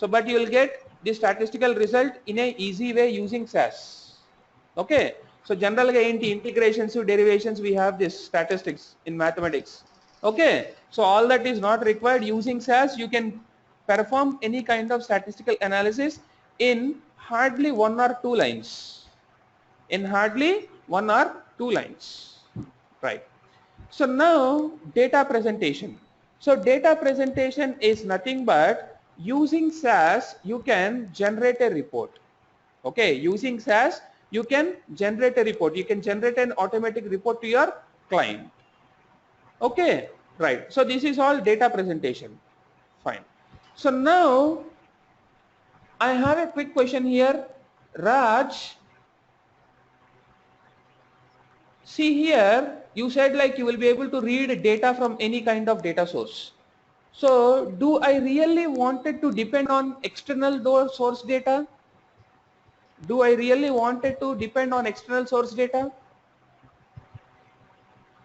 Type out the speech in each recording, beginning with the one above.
So, but you will get the statistical result in a easy way using SAS. Okay. So, generally integrations to derivations, we have this statistics in mathematics. Okay. So, all that is not required. Using SAS, you can perform any kind of statistical analysis in hardly 1 or 2 lines. In hardly 1 or 2 lines. Right. So now data presentation. So data presentation is nothing but using SAS you can generate a report. Okay, using SAS you can generate a report. You can generate an automatic report to your client. Okay, right. So this is all data presentation. Fine. So now I have a quick question here. Raj, see here you said like you will be able to read data from any kind of data source. So do I really wanted to depend on external source data? Do I really wanted to depend on external source data?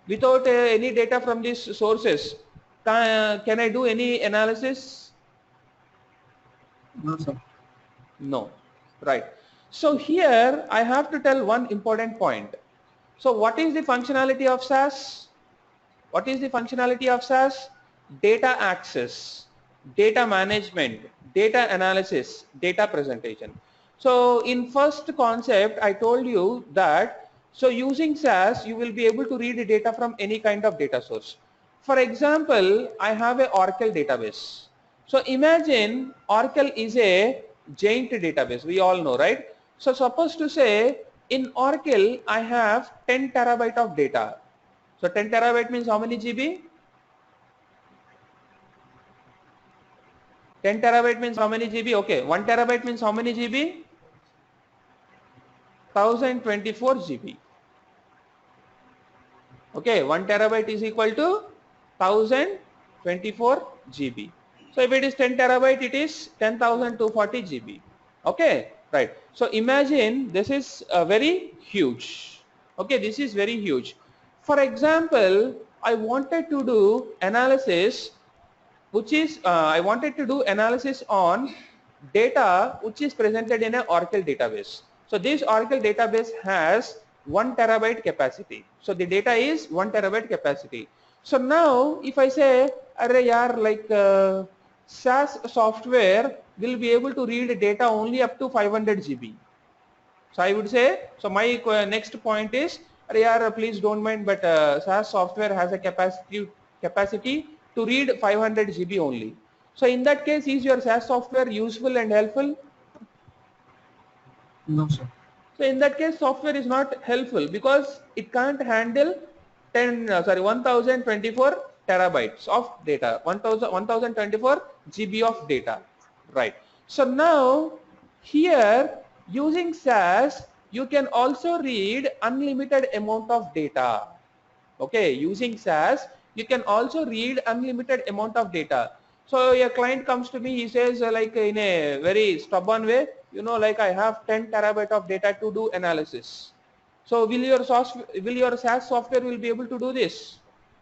Without any data from these sources, can I do any analysis? No, sir. No. Right. So here I have to tell one important point. So what is the functionality of SAS? What is the functionality of SAS? Data access, data management, data analysis, data presentation. So in first concept, I told you that, so using SAS, you will be able to read the data from any kind of data source. For example, I have a Oracle database. So imagine Oracle is a giant database, we all know, right? So suppose to say in Oracle, I have 10 terabyte of data. So 10 terabyte means how many GB? 10 terabyte means how many GB? Okay, 1 terabyte means how many GB? 1024 GB. Okay, 1 terabyte is equal to 1024 GB. So if it is 10 terabyte, it is 10,240 GB. Okay, right. So imagine this is very huge. Okay, this is very huge. For example, I wanted to do analysis which is I wanted to do analysis on data which is presented in an Oracle database. So this Oracle database has 1 terabyte capacity. So the data is 1 terabyte capacity. So now if I say array yaar, like SAS software will be able to read data only up to 500 GB. So I would say, so my next point is, yaar, please don't mind, but SAS software has a capacity to read 500 GB only. So in that case, is your SAS software useful and helpful? No, sir. So in that case, software is not helpful because it can't handle 1024 terabytes of data, 1024 GB of data, right? So now here using SAS, you can also read unlimited amount of data. Okay, using SAS, you can also read unlimited amount of data. So a client comes to me, he says like in a very stubborn way, you know, like I have 10 terabyte of data to do analysis. So will your SAS software will be able to do this?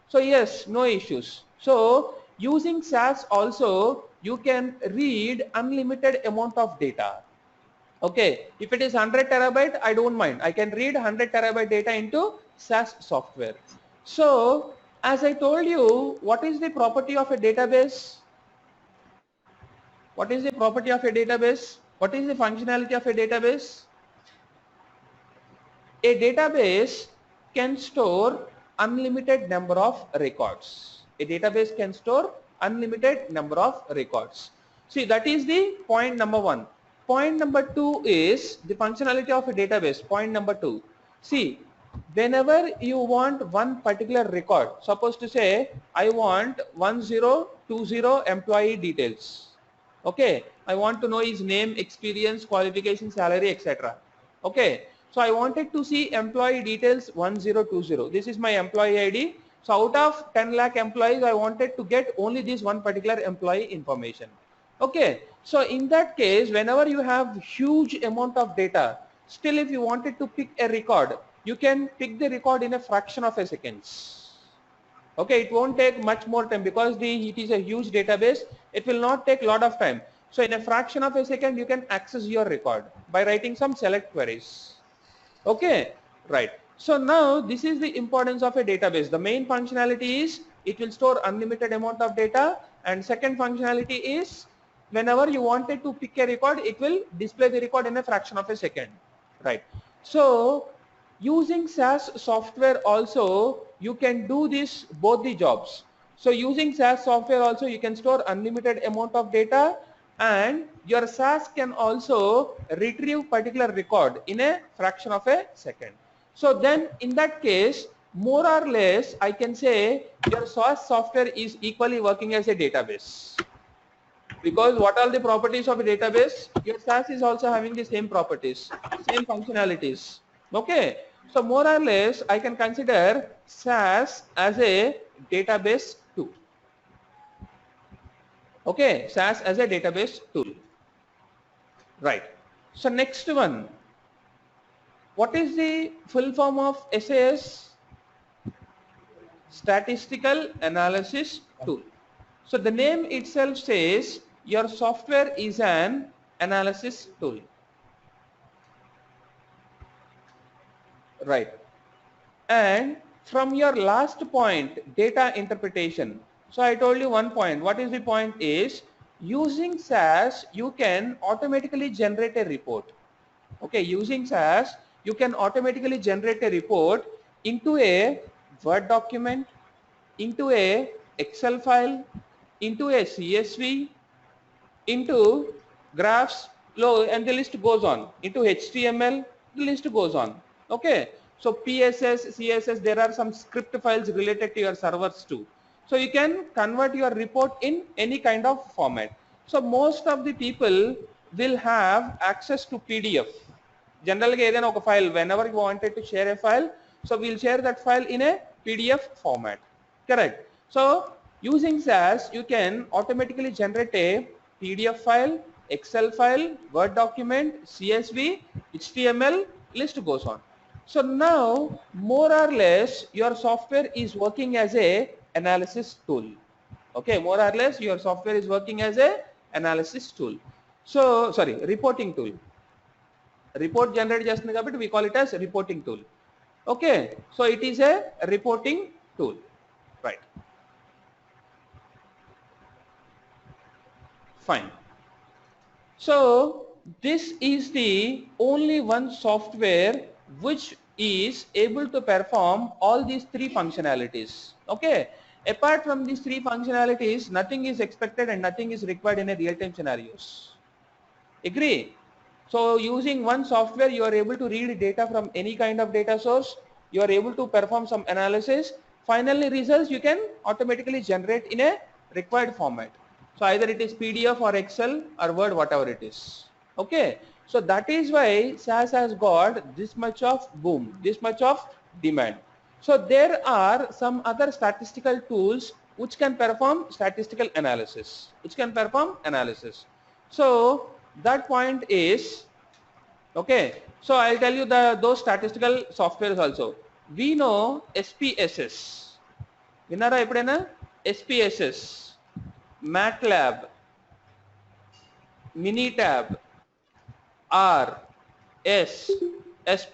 So yes, no issues. So using SAS also, you can read unlimited amount of data. Okay, if it is 100 terabyte, I don't mind. I can read 100 terabyte data into SAS software. So, as I told you, what is the property of a database? What is the property of a database? What is the functionality of a database? A database can store unlimited number of records. A database can store unlimited number of records. See, that is the point number one. Point number two is the functionality of a database. Point number two. See, whenever you want one particular record, suppose to say, I want 1020 employee details. Okay, I want to know his name, experience, qualification, salary, etc. Okay, so I wanted to see employee details 1020. This is my employee ID. So out of 10 lakh employees, I wanted to get only this one particular employee information. Okay, so in that case, whenever you have huge amount of data, still if you wanted to pick a record, you can pick the record in a fraction of a seconds. Okay, it won't take much more time because it is a huge database. It will not take a lot of time. So in a fraction of a second, you can access your record by writing some select queries. Okay, right. So now this is the importance of a database. The main functionality is it will store unlimited amount of data, and second functionality is whenever you wanted to pick a record, it will display the record in a fraction of a second. Right. So using SAS software also, you can do this both the jobs. So using SAS software also, you can store unlimited amount of data, and your SAS can also retrieve particular record in a fraction of a second. So then in that case, more or less, I can say your SAS software is equally working as a database. Because what are the properties of a database? Your SAS is also having the same properties, same functionalities. Okay. So more or less, I can consider SAS as a database tool. Okay, SAS as a database tool. Right. So next one. What is the full form of SAS? Statistical Analysis Tool. So the name itself says your software is an analysis tool. Right. And from your last point, data interpretation. So I told you one point. What is the point is, using SAS, you can automatically generate a report. Okay, using SAS, you can automatically generate a report into a Word document, into a Excel file, into a CSV, into graphs, and the list goes on, into HTML, the list goes on. Okay, so PSS, CSS, there are some script files related to your servers too. So you can convert your report in any kind of format. So most of the people will have access to PDF. Generally, ఏదైనా ఒక file, whenever you wanted to share a file, so we'll share that file in a PDF format. Correct. So using SAS, you can automatically generate a PDF file, Excel file, Word document, CSV, HTML, list goes on. So now, more or less, your software is working as a analysis tool. Okay, more or less, your software is working as a analysis tool. So, sorry, reporting tool. Report generate చేస్తుంది కాబట్టి we call it as reporting tool. Okay, so it is a reporting tool. Right. Fine. So this is the only one software which is able to perform all these three functionalities. Okay. Apart from these three functionalities, nothing is expected and nothing is required in a real-time scenarios. Agree? So using one software, you are able to read data from any kind of data source. You are able to perform some analysis. Finally, results you can automatically generate in a required format. So either it is PDF or Excel or Word, whatever it is. Okay. So that is why SAS has got this much of boom, this much of demand. So there are some other statistical tools which can perform statistical analysis, So that point is, okay, so I'll tell you those statistical softwares also. We know SPSS. Vinnara eppudena? SPSS, MATLAB, Minitab, R, S, S+.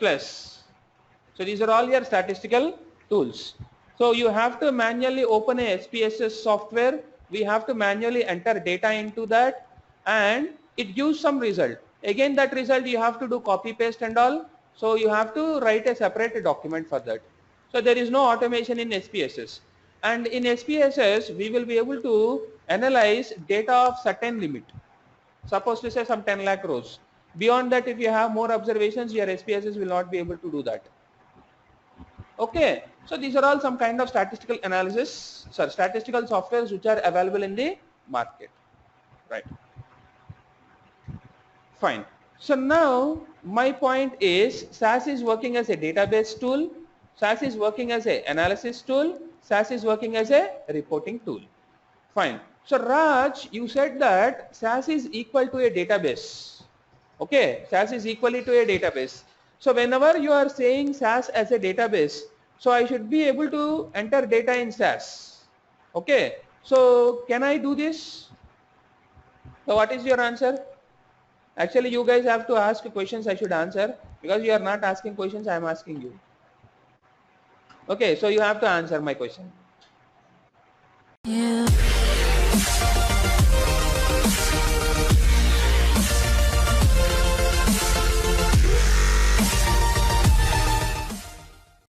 So these are all your statistical tools. So you have to manually open a SPSS software. We have to manually enter data into that, and it gives some result. Again, that result you have to do copy paste and all. So you have to write a separate document for that. So there is no automation in SPSS. And in SPSS, we will be able to analyze data of certain limit. Suppose to say some 10 lakh rows. Beyond that, if you have more observations, your SPSS will not be able to do that. Okay, so these are all some kind of statistical analysis, statistical softwares which are available in the market. Right. Fine. So now my point is, SAS is working as a database tool, SAS is working as a analysis tool, SAS is working as a reporting tool. Fine. So Raj, you said that SAS is equal to a database. Okay, SAS is equally to a database. So whenever you are saying SAS as a database, so I should be able to enter data in SAS. Okay, so can I do this? So what is your answer? Actually, you guys have to ask questions. I should answer, because you are not asking questions. I am asking you. Okay, so you have to answer my question. Yeah.